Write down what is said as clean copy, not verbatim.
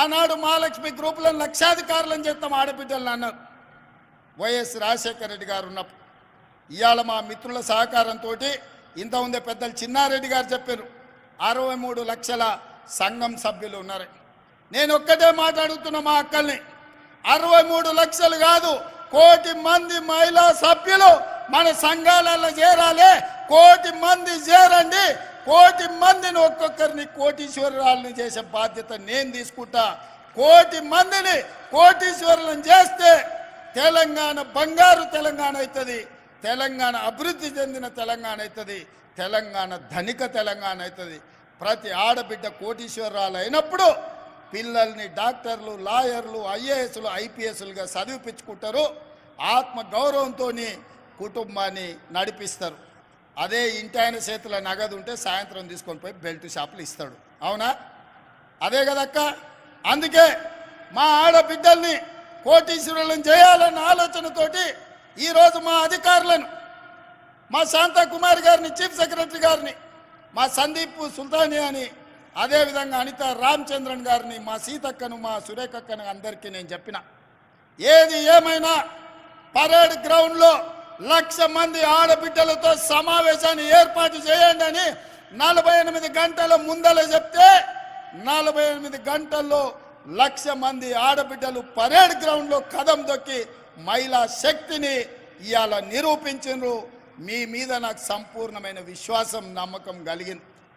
ఆనాడు మహాలక్ష్మి గ్రూపులను లక్షాధికారులను చేస్తాం ఆడబిడ్డలను అన్నారు వైఎస్ రాజశేఖర రెడ్డి గారు ఉన్నప్పుడు. ఇవాళ మా మిత్రుల సహకారంతో ఇంత ఉందే పెద్దలు చిన్నారెడ్డి గారు చెప్పారు 63 లక్షల సంఘం సభ్యులు ఉన్నారు. నేను ఒక్కటే మాట్లాడుతున్నా మా అక్కల్ని, 63 లక్షలు కాదు 1 కోటి మంది మహిళా సభ్యులు మన సంఘాలలో చేరాలి. 1 కోటి మంది చేరండి. 1 కోటి మందిని ఒక్కొక్కరిని కోటీశ్వరులను చేసే బాధ్యత నేను తీసుకుంటా. 1 కోటి మందిని కోటీశ్వరులను చేస్తే తెలంగాణ బంగారు తెలంగాణ అవుతుంది, తెలంగాణ అభివృద్ధి చెందిన తెలంగాణ అవుతుంది, తెలంగాణ ధనిక తెలంగాణ అవుతుంది. ప్రతి ఆడబిడ్డ కోటీశ్వరాలు అయినప్పుడు పిల్లల్ని డాక్టర్లు, లాయర్లు, ఐఏఎస్లు, ఐపీఎస్లుగా చదివిపించుకుంటారు. ఆత్మ గౌరవంతో కుటుంబాన్ని నడిపిస్తారు. అదే ఇంటి ఆయన చేతిలో నగదు ఉంటే సాయంత్రం తీసుకొని పోయి బెల్ట్ షాపులు ఇస్తాడు. అవునా? అదే కదక్క. అందుకే మా ఆడబిడ్డల్ని కోటీశ్వరులను చేయాలన్న ఆలోచనతోటి ఈరోజు మా అధికారులను, మా శాంతాకుమారి గారిని, చీఫ్ సెక్రటరీ గారిని, మా సందీప్ సుల్తానియాని, అదేవిధంగా అనిత రామచంద్రన్ గారిని, మా సీతక్కను, మా సురేఖక్కను అందరికీ నేను చెప్పిన, ఏది ఏమైనా పరేడ్ గ్రౌండ్లో 1,00,000 మంది ఆడబిడ్డలతో సమావేశాన్ని ఏర్పాటు చేయండి అని 48 గంటల ముందల చెప్తే 48 గంటల్లో 1,00,000 మంది ఆడబిడ్డలు పరేడ్ గ్రౌండ్లో కదం దొక్కి మహిళా శక్తిని ఇవాళ నిరూపించారు. మీ మీద నాకు సంపూర్ణమైన విశ్వాసం, నమ్మకం కలిగింది.